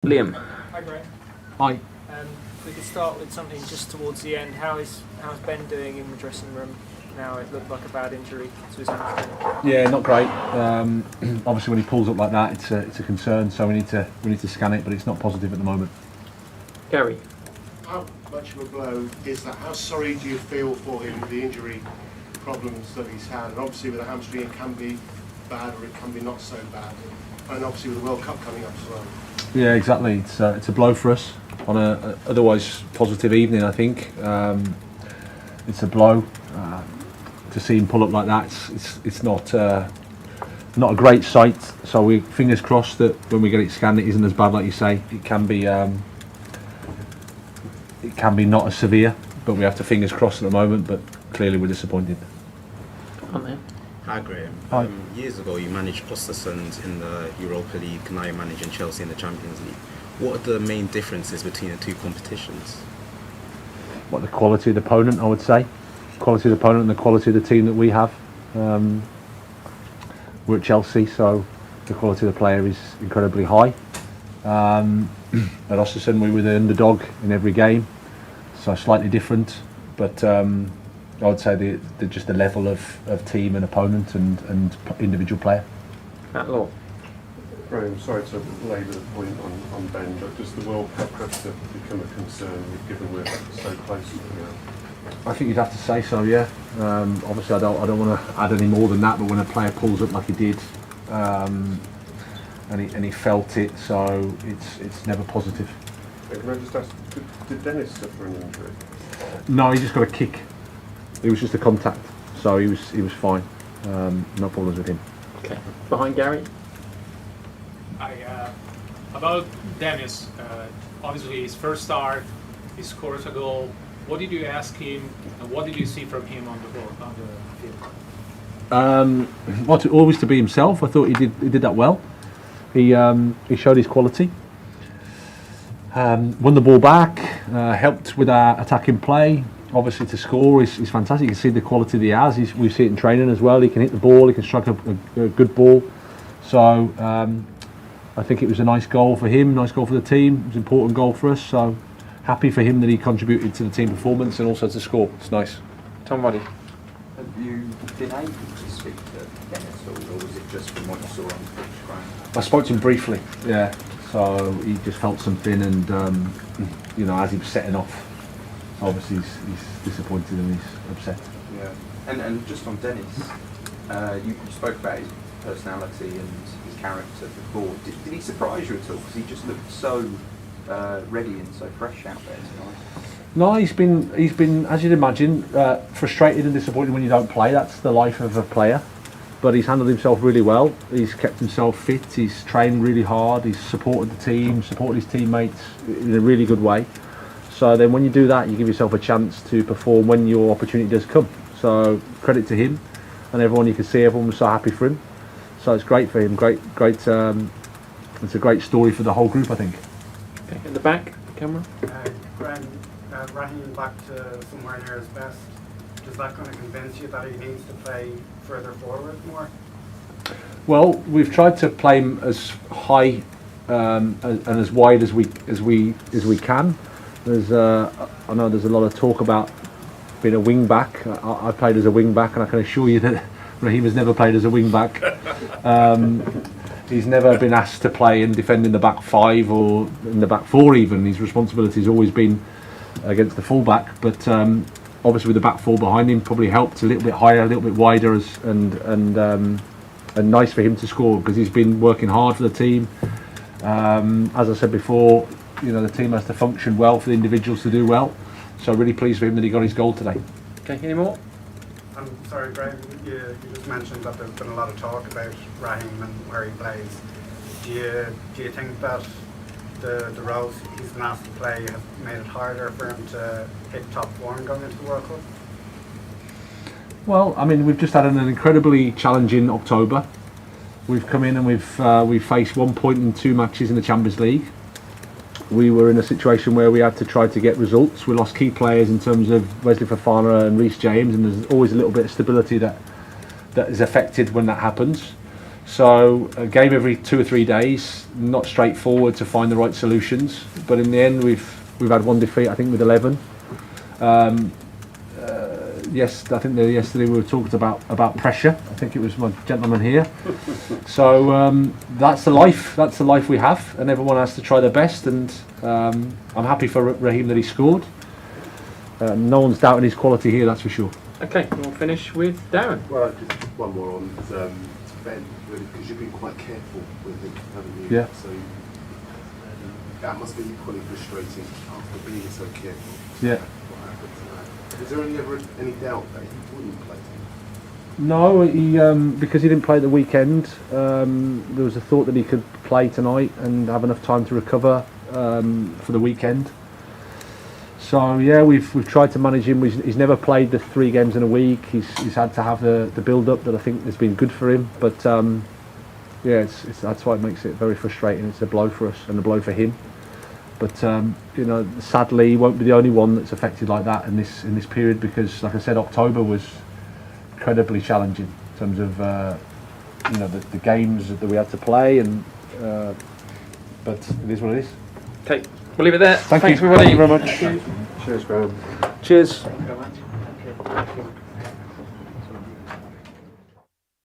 Liam. Hi, Graham. Hi. We could start with something just towards the end. How's Ben doing in the dressing room now? It looked like a bad injury to his hamstring. Yeah, not great. Obviously, when he pulls up like that, it's a concern. So we need to scan it, but it's not positive at the moment. Gary. How much of a blow is that? How sorry do you feel for him with the injury problems that he's had? And obviously with a hamstring it can be bad or it can be not so bad. And obviously with the World Cup coming up as well. Yeah, exactly. It's a blow for us on a otherwise positive evening. I think it's a blow to see him pull up like that. It's not a great sight. So we fingers crossed that when we get it scanned, it isn't as bad like you say. It can be not as severe, but we have to fingers crossed at the moment. But clearly we're disappointed. Hi Graham. Hi. Years ago you managed Östersund in the Europa League, now you're managing Chelsea in the Champions League. What are the main differences between the two competitions? What, the quality of the opponent, I would say. Quality of the opponent and the quality of the team that we have. We're at Chelsea, so the quality of the player is incredibly high. At Östersund we were the underdog in every game, so slightly different, but I would say just the level of team and opponent and individual player. Matt Law. Graham, sorry to labour the point on Ben, but does the World Cup have to become a concern given we're so close to it now? I think you'd have to say so, yeah. Obviously I don't want to add any more than that, but when a player pulls up like he did, and he felt it, so it's never positive. Can I just ask, did Dennis suffer an injury? No, he just got a kick. It was just a contact, so he was fine. No problems with him. Okay. Behind Gary. About Dennis, obviously his first start, he scores a goal. What did you ask him, and what did you see from him on the field? Always to be himself. I thought he did that well. He showed his quality. Won the ball back, helped with our attacking play. Obviously to score is fantastic. You can see the quality that he has. We see it in training as well. He can hit the ball, he can strike a good ball. So I think it was a nice goal for him, nice goal for the team. It was an important goal for us. So happy for him that he contributed to the team performance and also to score. It's nice. Tom Roddy. Have you been able to speak to Dennis at all, or was it just from what you saw on the pitch, Graham? I spoke to him briefly, yeah. So he just felt something, and as he was setting off, obviously he's disappointed and he's upset. Yeah. And just on Dennis, you spoke about his personality and his character before. Did he surprise you at all? Because he just looked so ready and so fresh out there tonight. No, he's been, as you'd imagine, frustrated and disappointed when you don't play. That's the life of a player. But he's handled himself really well. He's kept himself fit. He's trained really hard. He's supported the team, supported his teammates in a really good way. So then when you do that, you give yourself a chance to perform when your opportunity does come. So credit to him and everyone. You can see everyone was so happy for him. So it's great for him. Great. It's a great story for the whole group, I think. Okay. In the back, camera. Graham, Raheem back to somewhere near his best. Is that going to convince you that he needs to play further forward more? Well, we've tried to play him as high and as wide as we can. I know there's a lot of talk about being a wing back. I played as a wing back, and I can assure you that Raheem has never played as a wing back. He's never been asked to play and defend in the back five or in the back four even. His responsibility has always been against the full-back, but obviously with the back four behind him probably helped a little bit higher, a little bit wider, and nice for him to score because he's been working hard for the team. As I said before, the team has to function well for the individuals to do well. So really pleased for him that he got his goal today. Okay, any more? I'm sorry, Graham, you just mentioned that there's been a lot of talk about Raheem and where he plays. Do you think that the roles he's been asked to play have made it harder for him to hit top form going into the World Cup? Well, I mean, we've just had an incredibly challenging October. We've come in and we've faced 1 point in 2 matches in the Champions League. We were in a situation where we had to try to get results. We lost key players in terms of Wesley Fofana and Reece James, and there's always a little bit of stability that is affected when that happens. So a game every 2 or 3 days, not straightforward to find the right solutions. But in the end, we've had one defeat, I think, with 11. Yes, I think yesterday we were talking about pressure. I think it was my gentleman here. So that's the life. That's the life we have, and everyone has to try their best. And I'm happy for Raheem that he scored. No one's doubting his quality here, that's for sure. Okay, we'll finish with Darren. Well, just one more on Ben, really, because you've been quite careful with him, haven't you? Yeah. So that must be equally frustrating after being so careful. Yeah. What happened to that? Is there any doubt that he wouldn't play tonight? No, he because he didn't play at the weekend. There was a thought that he could play tonight and have enough time to recover for the weekend. So yeah, we've tried to manage him. He's never played the 3 games in a week. He's had to have the build up that I think has been good for him. But yeah, that's why it makes it very frustrating. It's a blow for us and a blow for him. But you know, sadly, he won't be the only one that's affected like that in this period, because, like I said, October was incredibly challenging in terms of you know, the games that we had to play, and but it is what it is. Okay, we'll leave it there. Thanks everybody. Thank you very much. Cheers, Graham. Cheers. Thank you very much. Thank you.